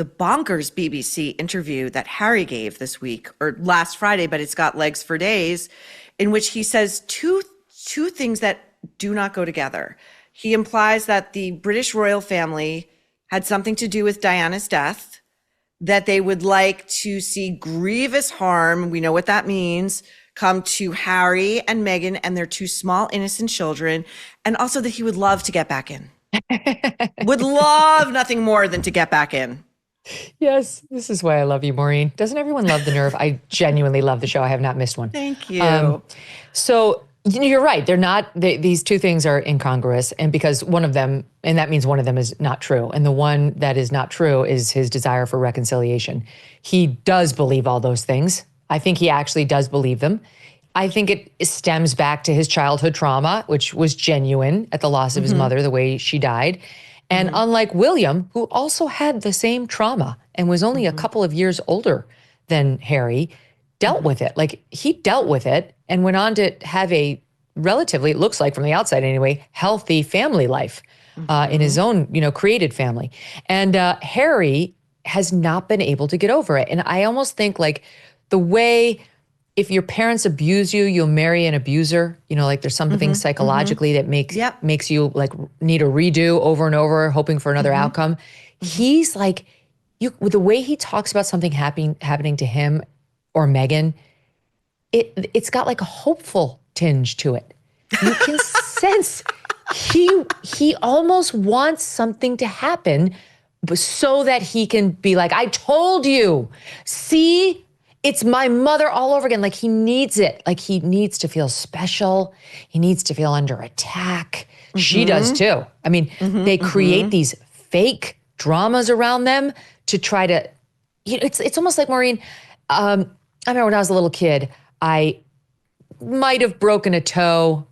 the bonkers BBC interview that Harry gave this week or last Friday, but it's got legs for days, in which he says two things that do not go together. He implies that the British royal family had something to do with Diana's death, that they would like to see grievous harm, we know what that means, come to Harry and Meghan and their two small innocent children, and also that he would love to get back in. Would love nothing more than to get back in. Yes, this is why I love you, Maureen. Doesn't everyone love The Nerve? I genuinely love the show. I have not missed one. Thank you. So you're right. They're not, these two things are incongruous. And because one of them, and that means one of them is not true. And the one that is not true is his desire for reconciliation. He does believe all those things. I think he actually does believe them. I think it stems back to his childhood trauma, which was genuine at the loss of his mother, the way she died. And unlike William, who also had the same trauma and was only a couple of years older than Harry, dealt with it. Like, he dealt with it and went on to have a relatively, it looks like from the outside anyway, healthy family life in his own, created family. And Harry has not been able to get over it. And I almost think like the way, if your parents abuse you, you'll marry an abuser. Like there's something psychologically that makes you like need a redo over and over, hoping for another outcome. He's like, with the way he talks about something happening to him or Meghan, it's got like a hopeful tinge to it. You can sense he almost wants something to happen so that he can be like, I told you, see? It's my mother all over again. Like, he needs it. Like, he needs to feel special. He needs to feel under attack. She does too. I mean, they create these fake dramas around them to try to, it's almost like, Maureen, I remember when I was a little kid, I might have broken a toe.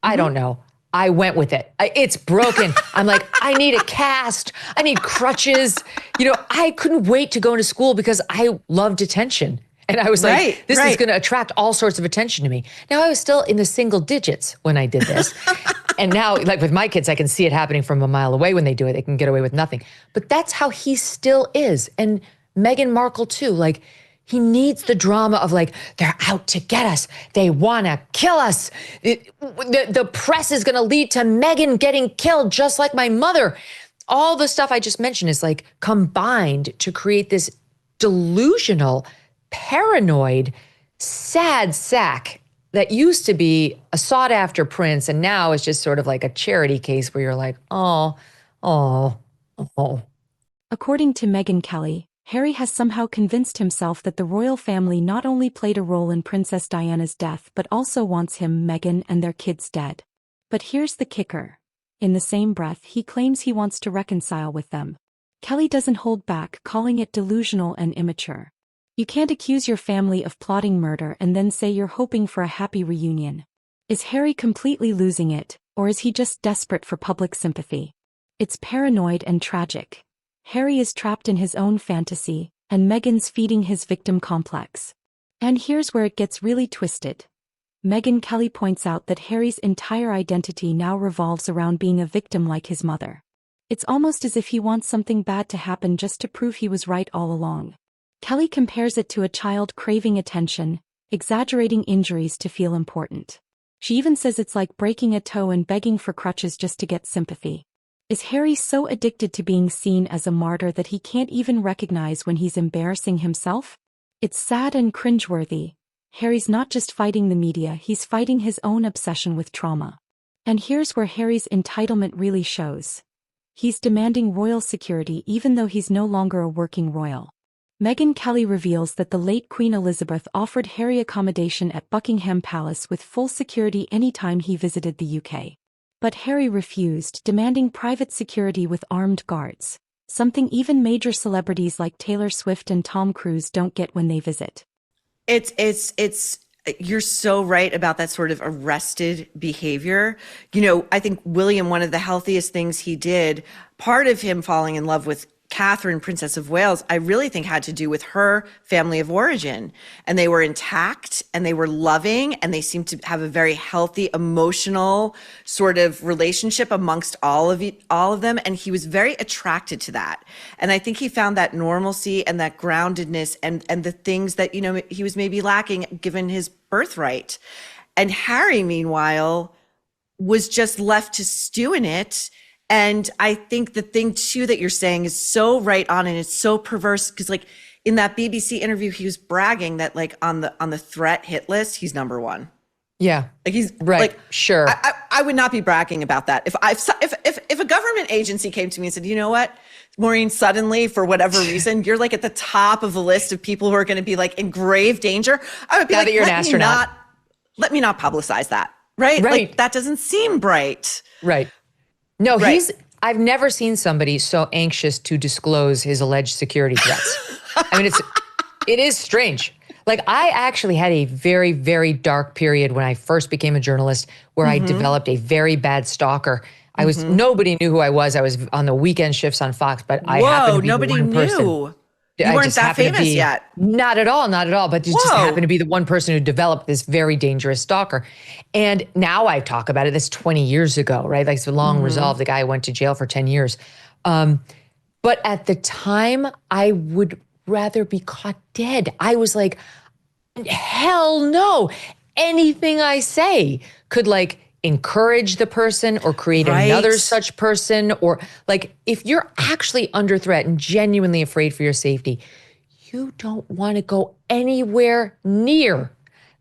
I don't know. I went with it. It's broken. I'm like, I need a cast. I need crutches. I couldn't wait to go into school because I loved attention. And I was like, this is going to attract all sorts of attention to me. Now, I was still in the single digits when I did this. And now, like with my kids, I can see it happening from a mile away when they do it. They can get away with nothing. But that's how he still is. And Meghan Markle too. Like, he needs the drama of like, they're out to get us. They want to kill us. The press is going to lead to Meghan getting killed just like my mother. All the stuff I just mentioned is like combined to create this delusional, paranoid, sad sack that used to be a sought after prince and now is just sort of like a charity case where you're like, oh. According to Megyn Kelly, Harry has somehow convinced himself that the royal family not only played a role in Princess Diana's death but also wants him, Meghan, and their kids dead. But here's the kicker. In the same breath, he claims he wants to reconcile with them. Kelly doesn't hold back, calling it delusional and immature. You can't accuse your family of plotting murder and then say you're hoping for a happy reunion. Is Harry completely losing it, or is he just desperate for public sympathy? It's paranoid and tragic. Harry is trapped in his own fantasy, and Meghan's feeding his victim complex. And here's where it gets really twisted. Megyn Kelly points out that Harry's entire identity now revolves around being a victim like his mother. It's almost as if he wants something bad to happen just to prove he was right all along. Kelly compares it to a child craving attention, exaggerating injuries to feel important. She even says it's like breaking a toe and begging for crutches just to get sympathy. Is Harry so addicted to being seen as a martyr that he can't even recognize when he's embarrassing himself? It's sad and cringeworthy. Harry's not just fighting the media, he's fighting his own obsession with trauma. And here's where Harry's entitlement really shows. He's demanding royal security even though he's no longer a working royal. Megyn Kelly reveals that the late Queen Elizabeth offered Harry accommodation at Buckingham Palace with full security anytime he visited the UK. But Harry refused, demanding private security with armed guards, something even major celebrities like Taylor Swift and Tom Cruise don't get when they visit. You're so right about that sort of arrested behavior. I think William, one of the healthiest things he did, part of him falling in love with Catherine, Princess of Wales, I really think had to do with her family of origin. And they were intact and they were loving and they seemed to have a very healthy, emotional sort of relationship amongst all of them. And he was very attracted to that. And I think he found that normalcy and that groundedness and the things that, he was maybe lacking given his birthright. And Harry, meanwhile, was just left to stew in it. And I think the thing too that you're saying is so right on, and it's so perverse because like in that BBC interview, he was bragging that like on the threat hit list, he's number one. Yeah, like he's right. Like, sure, I would not be bragging about that if a government agency came to me and said, you know what, Maureen, suddenly for whatever reason, you're like at the top of the list of people who are going to be like in grave danger. I would be now that you're an astronaut, let me not publicize that. Right. Like that doesn't seem bright. Right. No, I've never seen somebody so anxious to disclose his alleged security threats. I mean, it is strange. Like I actually had a very, very dark period when I first became a journalist where I developed a very bad stalker. Nobody knew who I was. I was on the weekend shifts on Fox, but I happened to be nobody the one person. knew. You weren't that famous yet. Not at all, not at all. But just happened to be the one person who developed this very dangerous stalker. And now I talk about it. This 20 years ago, right? Like it's long resolved. The guy went to jail for 10 years. But at the time, I would rather be caught dead. I was like, hell no. Anything I say could like encourage the person or create another such person, or like if you're actually under threat and genuinely afraid for your safety, you don't want to go anywhere near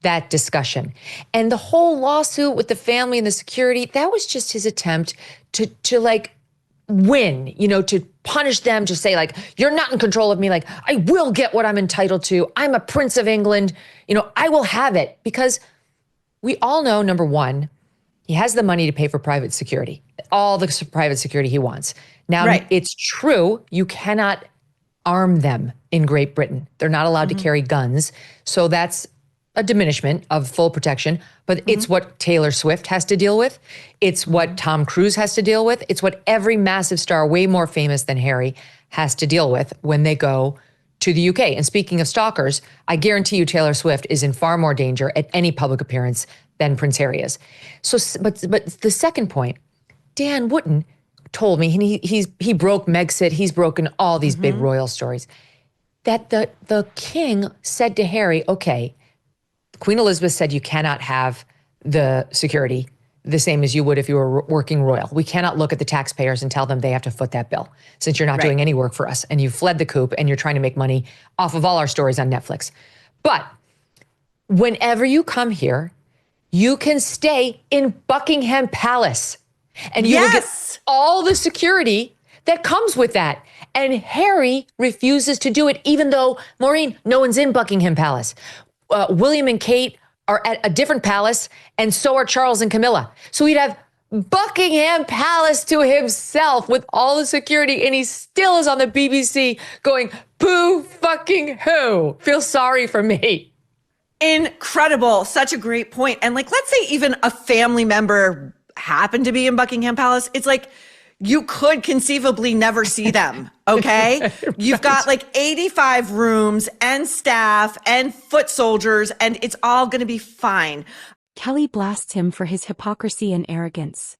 that discussion. And the whole lawsuit with the family and the security, that was just his attempt to like win, to punish them, to say like, you're not in control of me. Like I will get what I'm entitled to. I'm a Prince of England. I will have it, because we all know, number one, he has the money to pay for private security, all the private security he wants. Now, It's true, you cannot arm them in Great Britain. They're not allowed to carry guns. So that's a diminishment of full protection. But it's what Taylor Swift has to deal with. It's what Tom Cruise has to deal with. It's what every massive star, way more famous than Harry, has to deal with when they go to the UK. And speaking of stalkers, I guarantee you Taylor Swift is in far more danger at any public appearance than Prince Harry is. So, but the second point, Dan Wootton told me, and he broke Megxit, he's broken all these big royal stories, that the king said to Harry, okay, Queen Elizabeth said you cannot have the security the same as you would if you were working royal. We cannot look at the taxpayers and tell them they have to foot that bill since you're not doing any work for us and you fled the coop and you're trying to make money off of all our stories on Netflix. But whenever you come here, you can stay in Buckingham Palace and you will get all the security that comes with that. And Harry refuses to do it, even though, Maureen, no one's in Buckingham Palace. William and Kate are at a different palace, and so are Charles and Camilla. So he'd have Buckingham Palace to himself with all the security, and he still is on the BBC going, boo fucking who? Feel sorry for me. Incredible. Such a great point. And like, let's say even a family member happened to be in Buckingham Palace. It's like, you could conceivably never see them, okay? You've got like 85 rooms and staff and foot soldiers, and it's all going to be fine. Kelly blasts him for his hypocrisy and arrogance.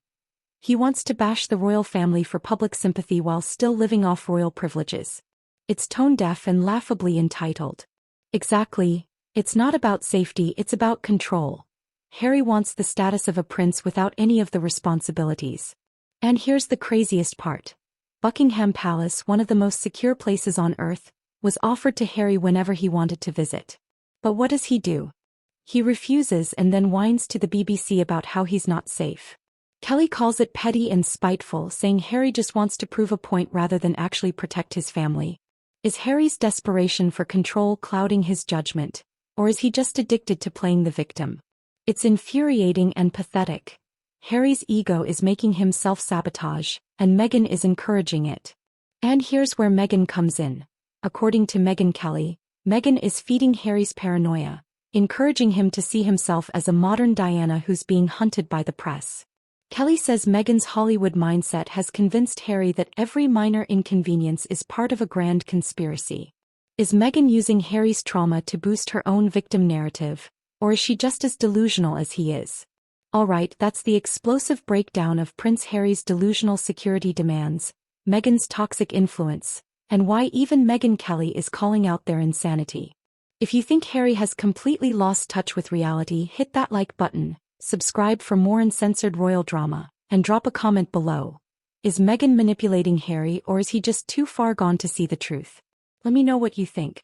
He wants to bash the royal family for public sympathy while still living off royal privileges. It's tone-deaf and laughably entitled. Exactly. It's not about safety, it's about control. Harry wants the status of a prince without any of the responsibilities. And here's the craziest part. Buckingham Palace, one of the most secure places on earth, was offered to Harry whenever he wanted to visit. But what does he do? He refuses and then whines to the BBC about how he's not safe. Kelly calls it petty and spiteful, saying Harry just wants to prove a point rather than actually protect his family. Is Harry's desperation for control clouding his judgment, or is he just addicted to playing the victim? It's infuriating and pathetic. Harry's ego is making him self-sabotage, and Meghan is encouraging it. And here's where Meghan comes in. According to Megyn Kelly, Meghan is feeding Harry's paranoia, encouraging him to see himself as a modern Diana who's being hunted by the press. Kelly says Meghan's Hollywood mindset has convinced Harry that every minor inconvenience is part of a grand conspiracy. Is Meghan using Harry's trauma to boost her own victim narrative, or is she just as delusional as he is? Alright, that's the explosive breakdown of Prince Harry's delusional security demands, Meghan's toxic influence, and why even Megyn Kelly is calling out their insanity. If you think Harry has completely lost touch with reality, hit that like button, subscribe for more uncensored royal drama, and drop a comment below. Is Meghan manipulating Harry, or is he just too far gone to see the truth? Let me know what you think.